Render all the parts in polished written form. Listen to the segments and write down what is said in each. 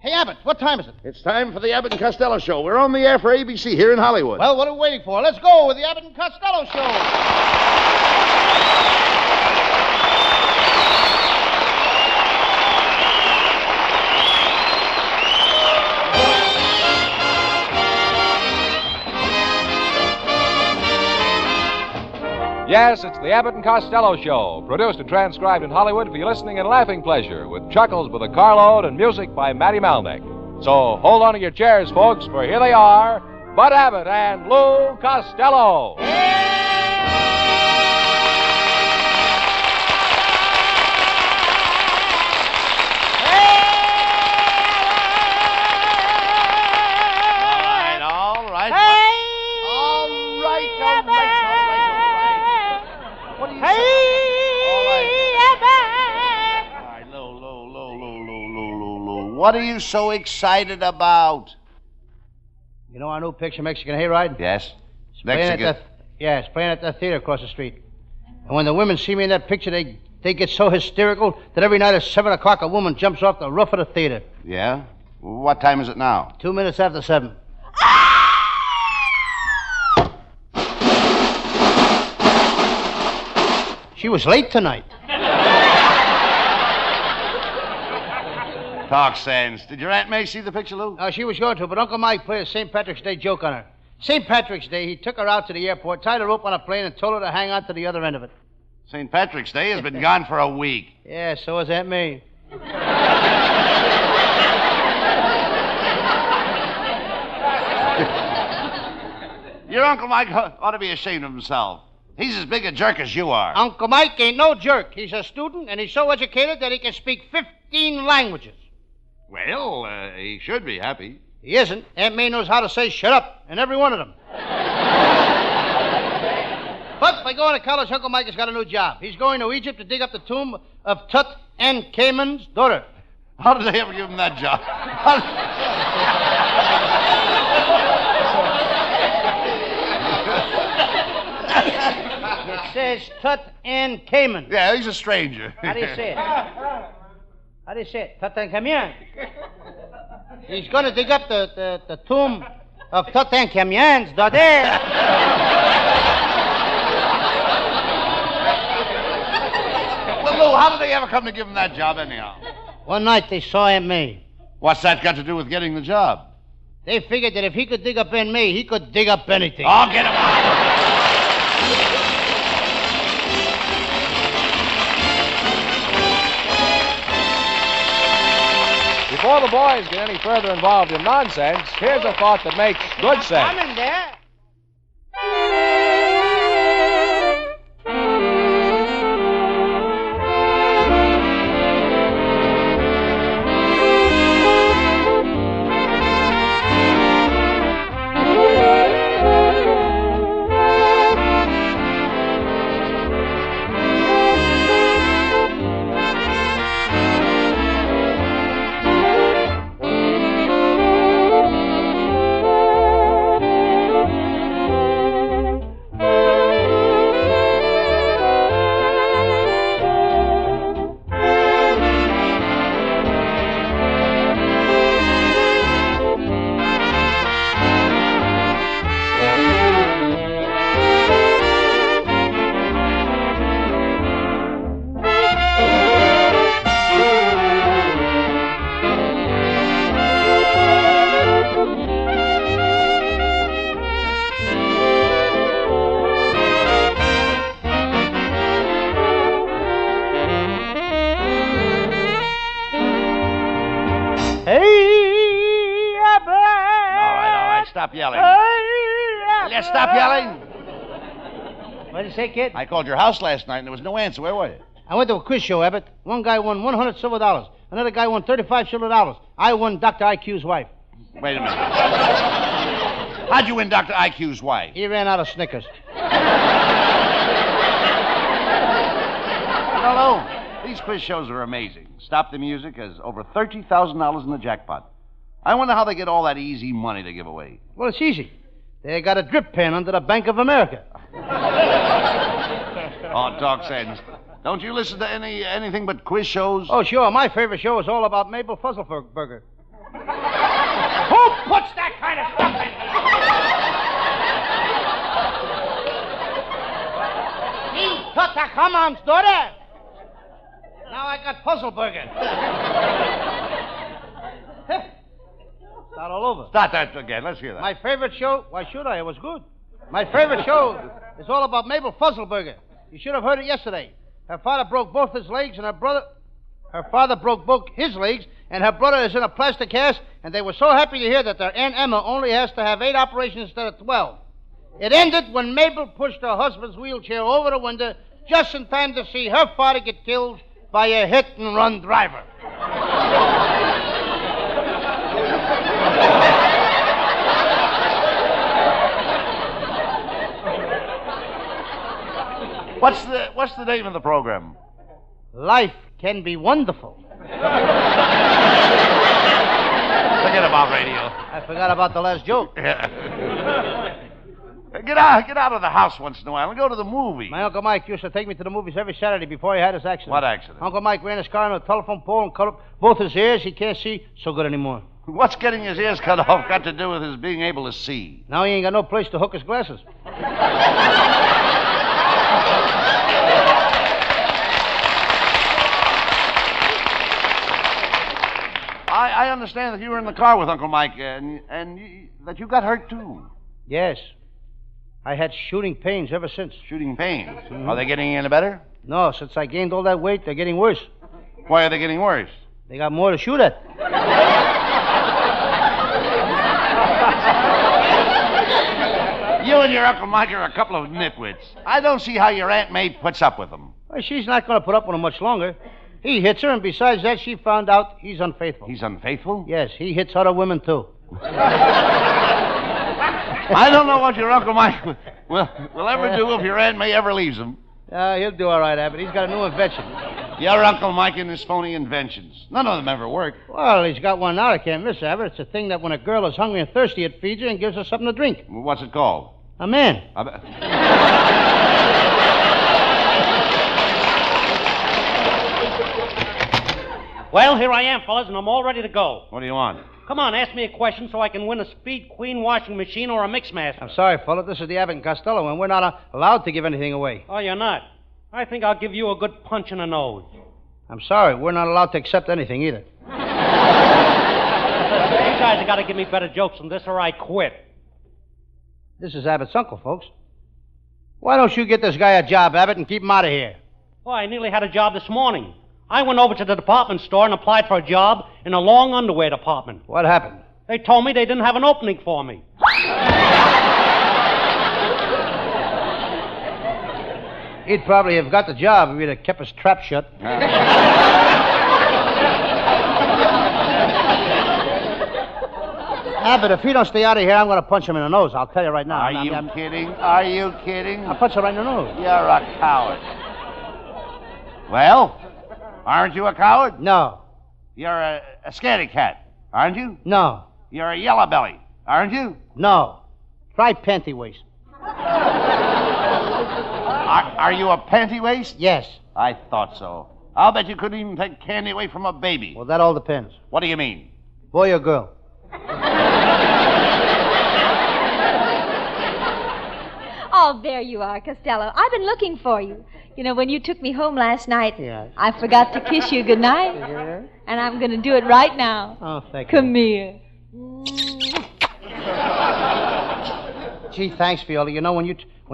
Hey, Abbott, what time is it? It's time for the Abbott and Costello Show. We're on the air for ABC here in Hollywood. Well, what are we waiting for? Let's go with the Abbott and Costello Show. Yes, it's the Abbott and Costello Show, produced and transcribed in Hollywood for your listening and laughing pleasure, with chuckles by the carload and music by Matty Malnick. So hold on to your chairs, folks, for here they are, Bud Abbott and Lou Costello. All right. What do you say? All right, Lou. What are you so excited about? You know our new picture, Mexican Hayride? Yes. It's playing at the theater across the street. And when the women see me in that picture, they get so hysterical that every night at 7 o'clock a woman jumps off the roof of the theater. Yeah? What time is it now? 2 minutes after 7. She was late tonight. Talk sense. Did your Aunt May see the picture, Lou? She was going to, but Uncle Mike played a St. Patrick's Day joke on her. St. Patrick's Day, he took her out to the airport, tied her up on a plane, and told her to hang on to the other end of it. St. Patrick's Day has been gone for a week. Yeah, so has Aunt May. Your Uncle Mike ought to be ashamed of himself. He's as big a jerk as you are. Uncle Mike ain't no jerk. He's a student, and he's so educated that he can speak 15 languages. Well, he should be happy. He isn't. Aunt May knows how to say shut up in every one of them. But by going to college, Uncle Mike has got a new job. He's going to Egypt to dig up the tomb of Tutankhamun's daughter. How did they ever give him that job? It says Tutankhamun. Yeah, he's a stranger. How do you say it? How do you say it? Tutankhamun. He's going to dig up the tomb of Tutankhamun's daughter. Well, Lou, how did they ever come to give him that job anyhow? One night they saw Aunt May. What's that got to do with getting the job? They figured that if he could dig up Aunt May, he could dig up anything. Oh, get him out! Before the boys get any further involved in nonsense, here's a thought that makes good sense. Come in there. Hey, Abbott! All right. Stop yelling. Hey, Abbott! Let's stop yelling. What did you say, kid? I called your house last night and there was no answer. Where were you? I went to a quiz show, Abbott. One guy won $100 silver dollars. Another guy won $35 silver dollars. I won Dr. IQ's wife. Wait a minute. How'd you win Dr. IQ's wife? He ran out of Snickers. Hello. These quiz shows are amazing. Stop the Music has over $30,000 in the jackpot. I wonder how they get all that easy money to give away. Well, it's easy. They got a drip pen under the Bank of America. Oh, talk sense. Don't you listen to anything but quiz shows? Oh, sure. My favorite show is all about Mabel Fuzzleburger. puts that kind of stuff in? Me, Tutankhamun's daughter. Now I got Puzzle Burger. Start all over. Start that again. Let's hear that. My favorite show, why should I? It was good. My favorite show is all about Mabel Fuzzleburger. You should have heard it yesterday. Her father broke both his legs, and her father broke both his legs, and her brother is in a plastic cast, and they were so happy to hear that their Aunt Emma only has to have 8 operations instead of 12. It ended when Mabel pushed her husband's wheelchair over the window just in time to see her father get killed by a hit-and-run driver. What's the name of the program? Life can be wonderful. Forget about radio. I forgot about the last joke. Yeah. Get out of the house once in a while and go to the movie. My Uncle Mike used to take me to the movies every Saturday before he had his accident. What accident? Uncle Mike ran his car on a telephone pole and cut up both his ears. He can't see so good anymore. What's getting his ears cut off got to do with his being able to see? Now he ain't got no place to hook his glasses. I understand that you were in the car with Uncle Mike and that you got hurt, too. Yes. I had shooting pains ever since. Shooting pains? Mm-hmm. Are they getting any better? No, since I gained all that weight, they're getting worse. Why are they getting worse? They got more to shoot at. You and your Uncle Mike are a couple of nitwits. I don't see how your Aunt May puts up with them. Well, she's not going to put up with him much longer. He hits her, and besides that, she found out he's unfaithful. He's unfaithful? Yes, he hits other women, too. I don't know what your Uncle Mike will ever do if your Aunt May ever leaves him. He'll do all right, Abbott. He's got a new invention. Your Uncle Mike and his phony inventions. None of them ever work. Well, he's got one now I can't miss, Abbott. It's a thing that when a girl is hungry and thirsty, it feeds her and gives her something to drink. What's it called? A man. Well, here I am, fellas, and I'm all ready to go. What do you want? Come on, ask me a question so I can win a Speed Queen washing machine or a Mixmaster. I'm sorry, fella. This is the Abbott and Costello, and we're not allowed to give anything away. Oh, you're not? I think I'll give you a good punch in the nose. I'm sorry. We're not allowed to accept anything either. You guys have got to give me better jokes than this or I quit. This is Abbott's uncle, folks. Why don't you get this guy a job, Abbott, and keep him out of here? Oh, I nearly had a job this morning. I went over to the department store and applied for a job in a long underwear department. What happened? They told me they didn't have an opening for me. He'd probably have got the job if he'd have kept his trap shut. Abbott, if he don't stay out of here, I'm going to punch him in the nose. I'll tell you right now. Are you kidding? Are you kidding? I'll punch him right in the nose. You're a coward. Well, aren't you a coward? No. You're a scaredy cat, aren't you? No. You're a yellow belly, aren't you? No. Try panty waist. Are you a panty waist? Yes. I thought so. I'll bet you couldn't even take candy away from a baby. Well, that all depends. What do you mean? Boy or girl? Oh, there you are, Costello. I've been looking for you. You know, when you took me home last night, Yeah. I forgot to kiss you goodnight. Yeah. And I'm going to do it right now. Oh, thank Come you. here. Gee, thanks, Viola. You know, when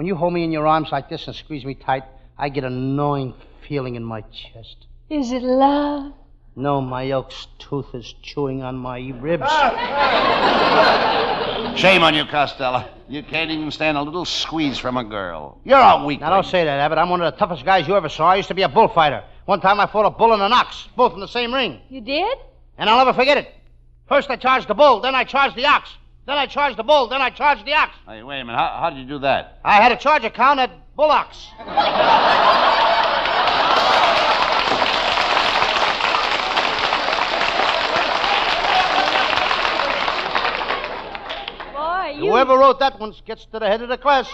you hold me in your arms like this and squeeze me tight, I get a gnawing feeling in my chest. Is it love? No, my elk's tooth is chewing on my ribs. Shame on you, Costello. You can't even stand a little squeeze from a girl. You're a weakling. Now, don't say that, Abbott. I'm one of the toughest guys you ever saw. I used to be a bullfighter. One time I fought a bull and an ox, both in the same ring. You did? And I'll never forget it. First I charged the bull, then I charged the ox. Then I charged the bull, then I charged the ox. Hey, wait a minute. How did you do that? I had a charge account at bullocks. Boy, you... Whoever wrote that one gets to the head of the class.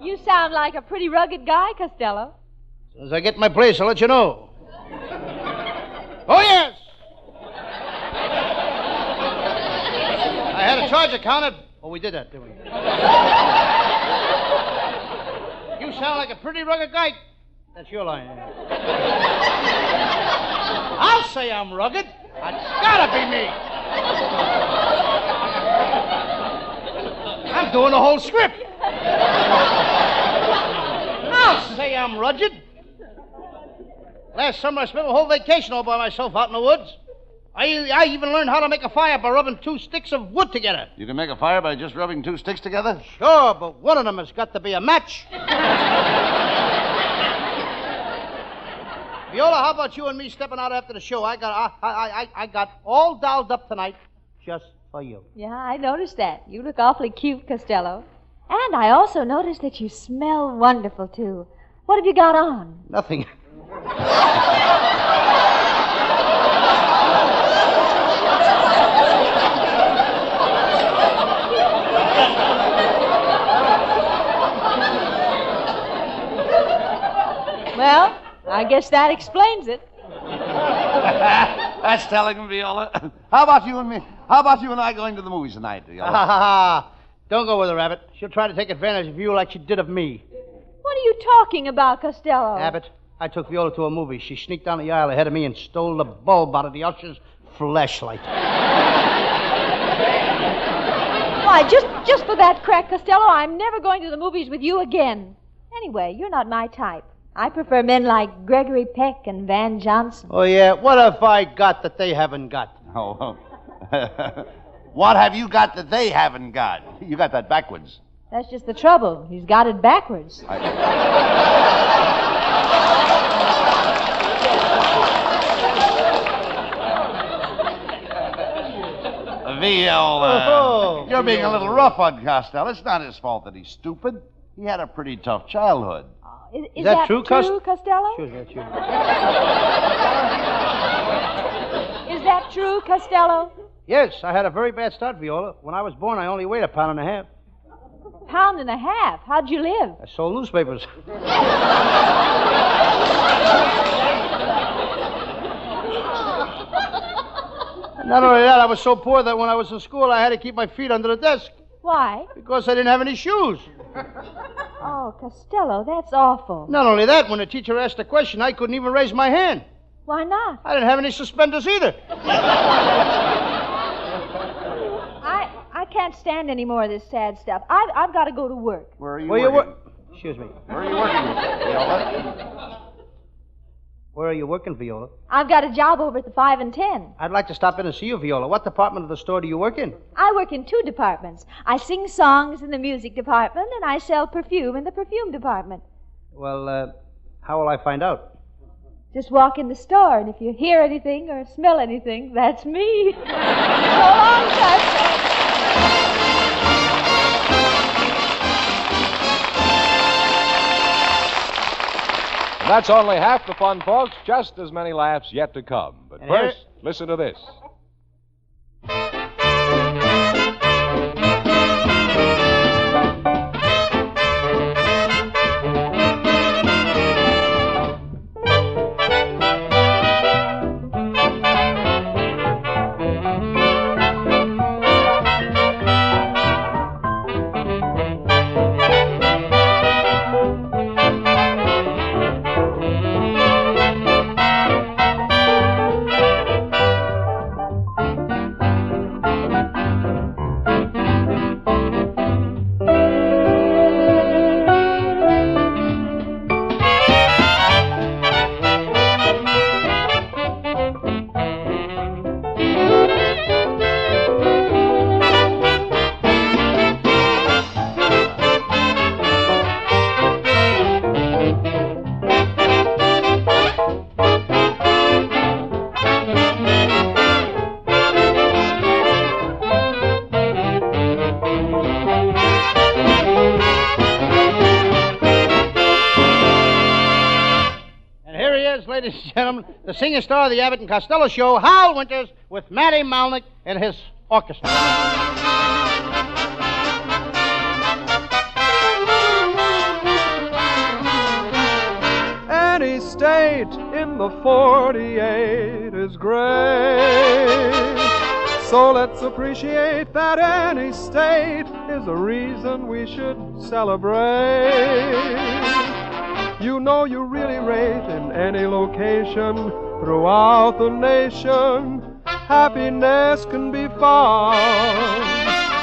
You sound like a pretty rugged guy, Costello. As soon as I get my place, I'll let you know. Oh, yes! I had a charge accounted. Oh, we did that, didn't we? You sound like a pretty rugged guy. That's your line. I'll say I'm rugged. It's gotta be me. I'm doing the whole script. I'll say I'm rugged. Last summer I spent a whole vacation all by myself out in the woods. I even learned how to make a fire by rubbing 2 sticks of wood together. You can make a fire by just rubbing 2 sticks together? Sure, but one of them has got to be a match. Viola, how about you and me stepping out after the show? I got all dolled up tonight just for you. Yeah, I noticed that. You look awfully cute, Costello. And I also noticed that you smell wonderful, too. What have you got on? Nothing. Well, I guess that explains it. That's telling him, Viola. How about you and me? How about you and I going to the movies tonight, Viola? Don't go with her, Abbott. She'll try to take advantage of you like she did of me. What are you talking about, Costello? Abbott, I took Viola to a movie. She sneaked down the aisle ahead of me and stole the bulb out of the usher's flashlight. Why, just for that crack, Costello, I'm never going to the movies with you again. Anyway, you're not my type. I prefer men like Gregory Peck and Van Johnson. Oh, yeah? What have I got that they haven't got? Oh. What have you got that they haven't got? You got that backwards. That's just the trouble. He's got it backwards. Viola, Oh, you're being a little rough on Costello. It's not his fault that he's stupid. He had a pretty tough childhood. Is that true, Costello? Sure, that's true. Is that true, Costello? Yes, I had a very bad start, Viola. When I was born, I only weighed 1.5 pounds. Pound and a half. How'd you live? I sold newspapers. Not only that, I was so poor that when I was in school, I had to keep my feet under the desk. Why? Because I didn't have any shoes. Oh, Costello, that's awful. Not only that, when the teacher asked a question, I couldn't even raise my hand. Why not? I didn't have any suspenders either. I can't stand any more of this sad stuff. I've got to go to work. Where are you Where working? Excuse me. Where are you working, Viola? Where are you working, Viola? I've got a job over at the 5 and 10. I'd like to stop in and see you, Viola. What department of the store do you work in? I work in 2 departments. I sing songs in the music department, and I sell perfume in the perfume department. Well, how will I find out? Just walk in the store, and if you hear anything or smell anything, that's me. So long, Costello. That's only half the fun, folks. Just as many laughs yet to come. But And first, listen to this. Ladies and gentlemen, the singing star of the Abbott and Costello show, Hal Winters, with Matty Malnick and his orchestra. Any state in the 48 is great. So let's appreciate that any state is a reason we should celebrate. You know you really rate in any location throughout the nation. Happiness can be found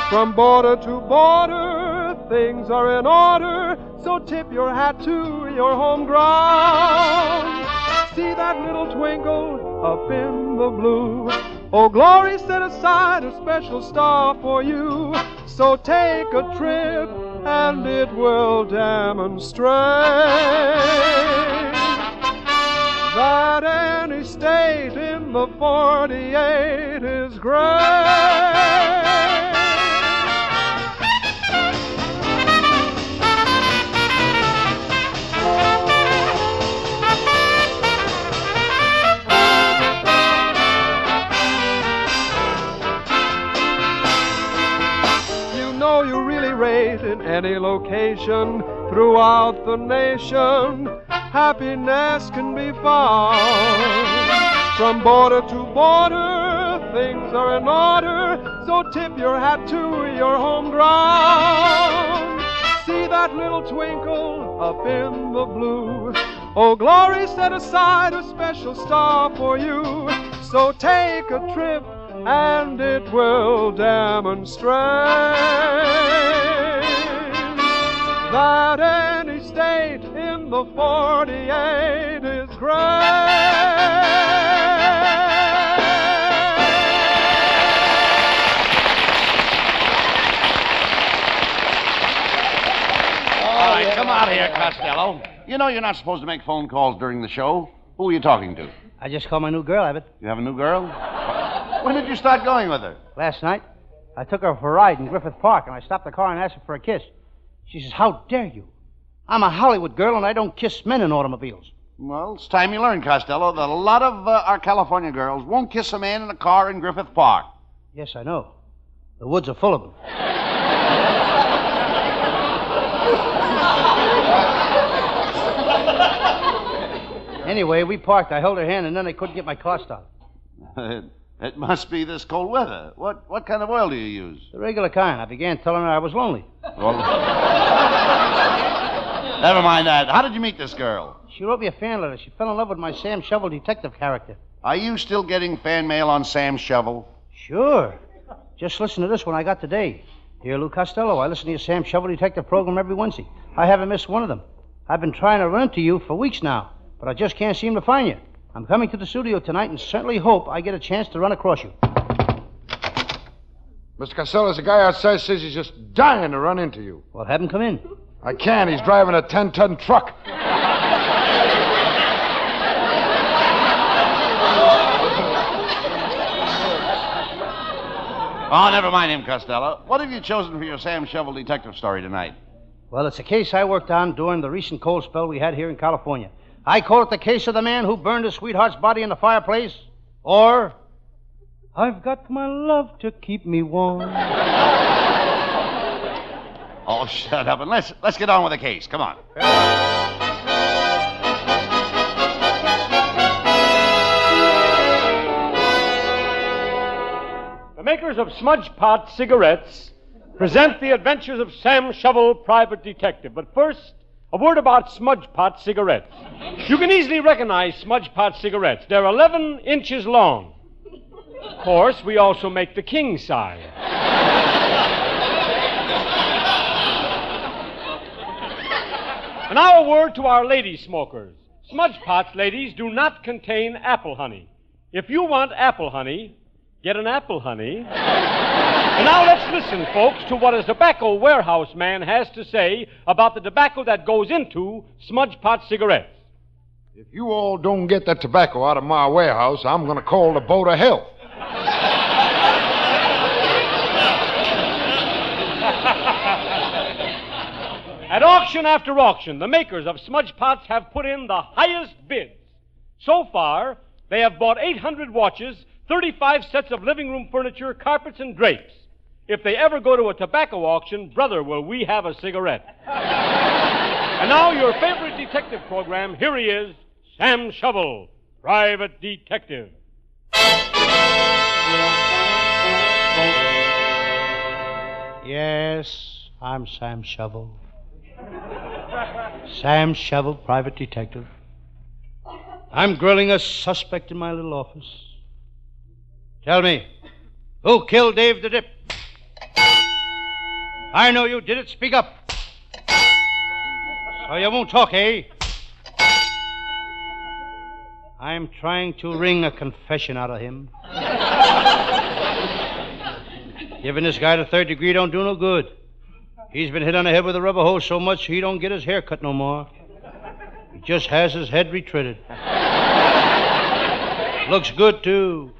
from border to border. Things are in order, so tip your hat to your home ground. See that little twinkle up in the blue. Oh, glory set aside a special star for you. So take a trip and it will demonstrate that any state in the 48 is great. You really rate in any location throughout the nation. Happiness can be found from border to border. Things are in order, so tip your hat to your home ground. See that little twinkle up in the blue. Oh, glory set aside a special star for you. So take a trip and it will demonstrate that any state in the 48 is great. All right, come out here, Costello. You know you're not supposed to make phone calls during the show. Who are you talking to? I just called my new girl, Abbott. You have a new girl? When did you start going with her? Last night. I took her for a ride in Griffith Park, and I stopped the car and asked her for a kiss. She says, "How dare you? I'm a Hollywood girl, and I don't kiss men in automobiles." Well, it's time you learned, Costello, that a lot of our California girls won't kiss a man in a car in Griffith Park. Yes, I know. The woods are full of them. Anyway, we parked. I held her hand, and then I couldn't get my car started. It must be this cold weather. What kind of oil do you use? The regular kind. I began telling her I was lonely. Well, never mind that. How did you meet this girl? She wrote me a fan letter. She fell in love with my Sam Shovel detective character. Are you still getting fan mail on Sam Shovel? Sure. Just listen to this one I got today. Dear Lou Costello, I listen to your Sam Shovel detective program every Wednesday. I haven't missed one of them. I've been trying to run into you for weeks now, but I just can't seem to find you. I'm coming to the studio tonight and certainly hope I get a chance to run across you. Mr. Costello, there's a guy outside says he's just dying to run into you. Well, have him come in. I can't. He's driving a 10-ton truck. Oh, never mind him, Costello. What have you chosen for your Sam Shovel detective story tonight? Well, it's a case I worked on during the recent cold spell we had here in California. I call it the case of the man who burned his sweetheart's body in the fireplace, or I've got my love to keep me warm. Oh, shut up, and let's get on with the case. Come on. The makers of Smudge Pot cigarettes present the adventures of Sam Shovel, private detective. But first, a word about Smudge Pot cigarettes. You can easily recognize Smudge Pot cigarettes. They're 11 inches long. Of course, we also make the king size. And now a word to our lady smokers. Smudge Pots, ladies, do not contain apple honey. If you want apple honey, get an apple honey. And now let's listen, folks, to what a tobacco warehouse man has to say about the tobacco that goes into Smudge Pot cigarettes. If you all don't get that tobacco out of my warehouse, I'm going to call the Board of Health. At auction after auction, the makers of Smudge Pots have put in the highest bids. So far, they have bought 800 watches, 35 sets of living room furniture, carpets, and drapes. If they ever go to a tobacco auction, brother, will we have a cigarette. And now your favorite detective program. Here he is, Sam Shovel, private detective. Yes, I'm Sam Shovel. Sam Shovel, private detective. I'm grilling a suspect in my little office. Tell me, who killed Dave the Dip? I know you did it. Speak up. So you won't talk, eh? I'm trying to wring a confession out of him. Giving this guy the third degree don't do no good. He's been hit on the head with a rubber hose so much he don't get his hair cut no more. He just has his head retreaded. Looks good, too.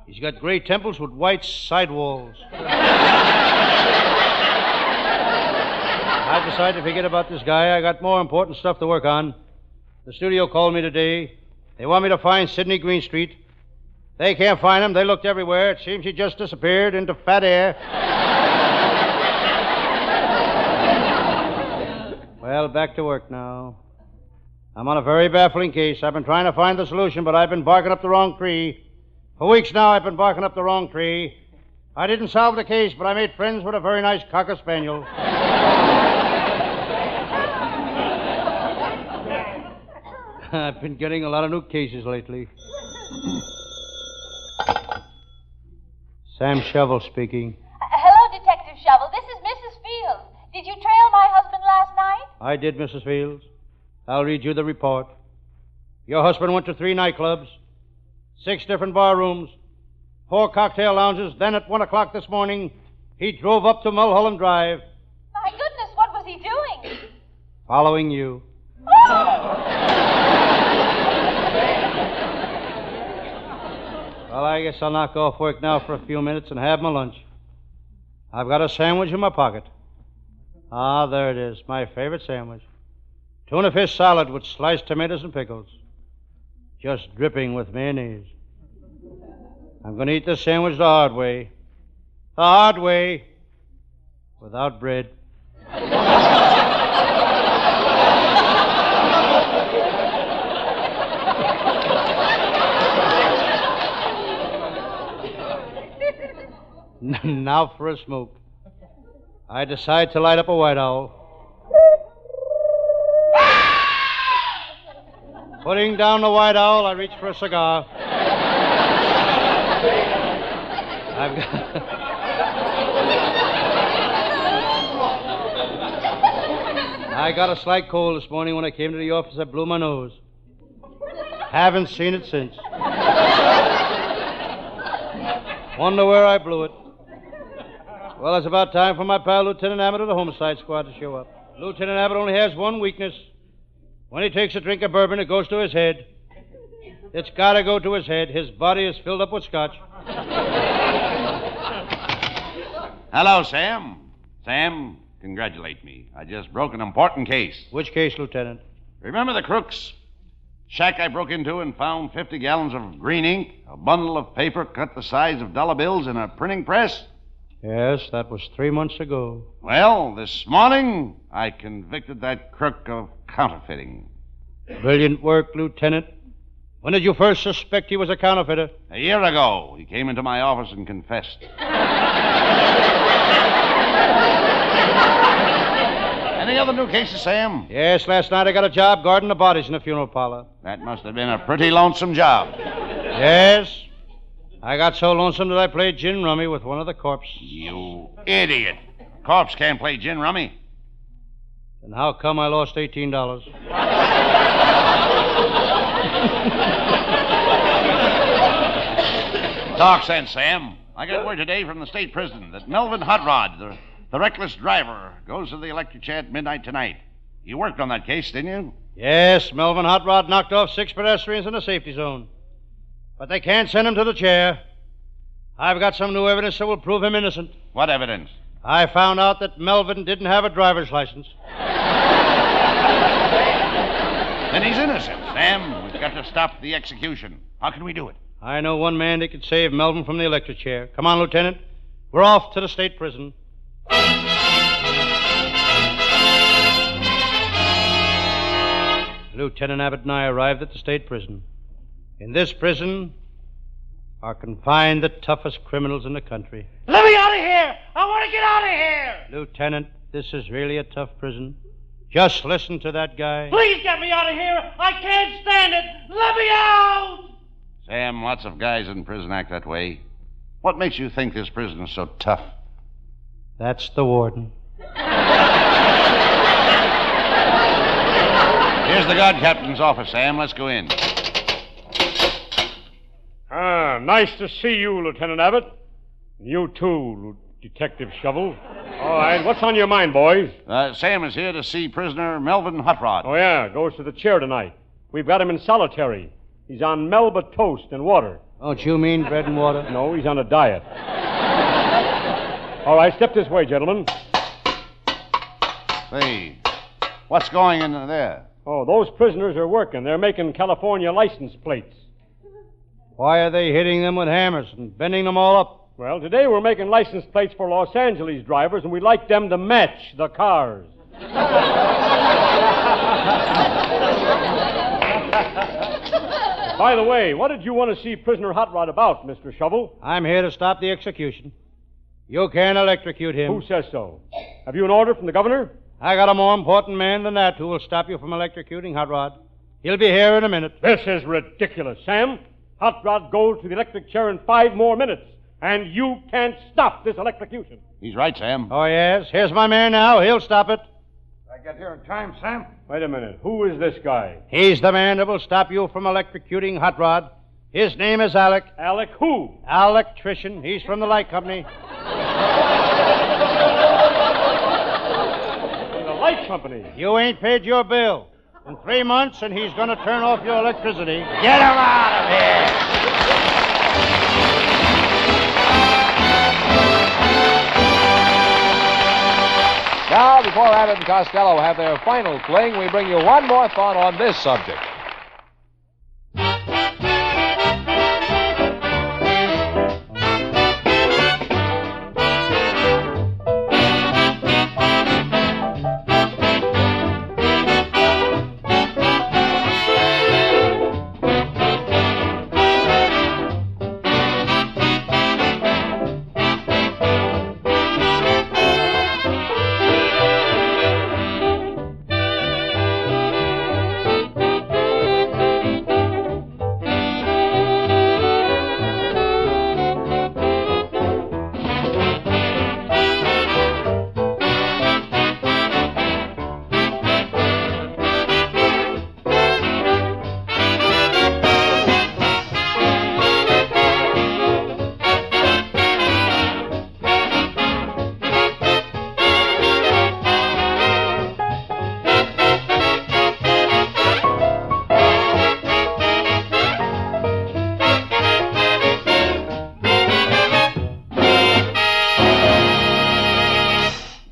He's got gray temples with white sidewalls. I decided to forget about this guy. I got more important stuff to work on. The studio called me today. They want me to find Sidney Greenstreet. They can't find him. They looked everywhere. It seems he just disappeared into fat air. Well, back to work now. I'm on a very baffling case. I've been trying to find the solution, but I've been barking up the wrong tree. For weeks now, I've been barking up the wrong tree. I didn't solve the case, but I made friends with a very nice cocker spaniel. I've been getting a lot of new cases lately. Sam Shovel speaking. Hello, Detective Shovel. This is Mrs. Fields. Did you trail my husband last night? I did, Mrs. Fields. I'll read you the report. Your husband went to 3 nightclubs, 6 different bar rooms, 4 cocktail lounges. Then at 1 o'clock this morning, he drove up to Mulholland Drive. My goodness, what was he doing? Following you. Well, I guess I'll knock off work now for a few minutes and have my lunch. I've got a sandwich in my pocket. Ah, there it is, my favorite sandwich. Tuna fish salad with sliced tomatoes and pickles. Just dripping with mayonnaise. I'm going to eat this sandwich the hard way. The hard way. Without bread. Now for a smoke. I decide to light up a white owl. Putting down the white owl, I reach for a cigar. I got a slight cold this morning. When I came to the office, I blew my nose. Haven't seen it since. Wonder where I blew it. Well, it's about time for my pal, Lieutenant Abbott of the Homicide Squad, to show up. Lieutenant Abbott only has one weakness. When he takes a drink of bourbon, it goes to his head. It's got to go to his head. His body is filled up with scotch. Hello, Sam. Sam, congratulate me. I just broke an important case. Which case, Lieutenant? Remember the crooks? Shack I broke into and found 50 gallons of green ink, a bundle of paper cut the size of dollar bills in a printing press? Yes, that was 3 months ago. Well, this morning, I convicted that crook of counterfeiting. Brilliant work, Lieutenant. When did you first suspect he was a counterfeiter? A year ago, he came into my office and confessed. Any other new cases, Sam? Yes, last night I got a job guarding the bodies in the funeral parlor. That must have been a pretty lonesome job. Yes. I got so lonesome that I played gin rummy with one of the corpses. You idiot. Corpse can't play gin rummy. Then how come I lost $18? Talk sense, Sam. I got word today from the state prison that Melvin Hot Rod, the reckless driver, goes to the electric chair at midnight tonight. You worked on that case, didn't you? Yes, Melvin Hot Rod knocked off 6 pedestrians in a safety zone. But they can't send him to the chair. I've got some new evidence that will prove him innocent. What evidence? I found out that Melvin didn't have a driver's license. Then he's innocent. Sam, we've got to stop the execution. How can we do it? I know one man that could save Melvin from the electric chair. Come on, Lieutenant. We're off to the state prison. Lieutenant Abbott and I arrived at the state prison. In this prison are confined the toughest criminals in the country. Let me out of here! I want to get out of here! Lieutenant, this is really a tough prison. Just listen to that guy. Please get me out of here! I can't stand it! Let me out! Sam, lots of guys in prison act that way. What makes you think this prison is so tough? That's the warden. Here's the guard captain's office, Sam. Let's go in. Ah, nice to see you, Lieutenant Abbott. You too, Detective Shovel. All right, what's on your mind, boys? Sam is here to see prisoner Melvin Hotrod. Oh, yeah, goes to the chair tonight. We've got him in solitary. He's on Melba toast and water. Don't you mean bread and water? No, he's on a diet. All right, step this way, gentlemen. Say, what's going in there? Oh, those prisoners are working. They're making California license plates. Why are they hitting them with hammers and bending them all up? Well, today we're making license plates for Los Angeles drivers, and we'd like them to match the cars. By the way, what did you want to see prisoner Hot Rod about, Mr. Shovel? I'm here to stop the execution. You can't electrocute him. Who says so? Have you an order from the governor? I got a more important man than that who will stop you from electrocuting Hot Rod. He'll be here in a minute. This is ridiculous, Sam. Hot Rod goes to the electric chair in 5 more minutes, and you can't stop this electrocution. He's right, Sam. Oh, yes. Here's my man now. He'll stop it. I get here in time, Sam? Wait a minute. Who is this guy? He's the man that will stop you from electrocuting Hot Rod. His name is Alec. Alec who? Electrician. He's from the light company. The light company. You ain't paid your bill. In 3 months, and he's going to turn off your electricity. Get him out of here! Now, before Abbott and Costello have their final fling, we bring you one more thought on this subject.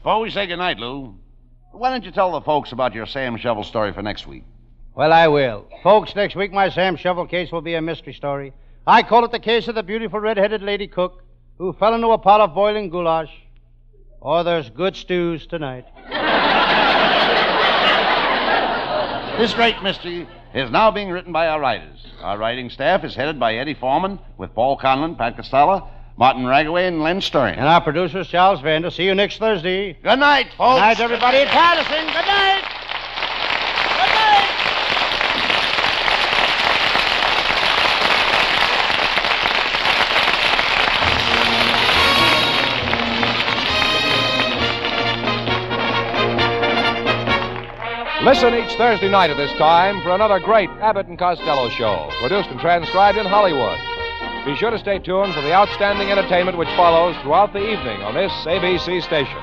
Before we say goodnight, Lou, why don't you tell the folks about your Sam Shovel story for next week? Well, I will. Folks, next week my Sam Shovel case will be a mystery story. I call it the case of the beautiful red-headed lady cook who fell into a pot of boiling goulash. Oh, there's good stews tonight. This great mystery is now being written by our writers. Our writing staff is headed by Eddie Foreman with Paul Conlon, Pat Costello, Martin Ragaway, and Len Stern. And our producer is Charles Vander. See you next Thursday. Good night, folks. Good night, everybody at Patterson. Good night. Good night. Listen each Thursday night at this time for another great Abbott and Costello show, produced and transcribed in Hollywood. Be sure to stay tuned for the outstanding entertainment which follows throughout the evening on this ABC station.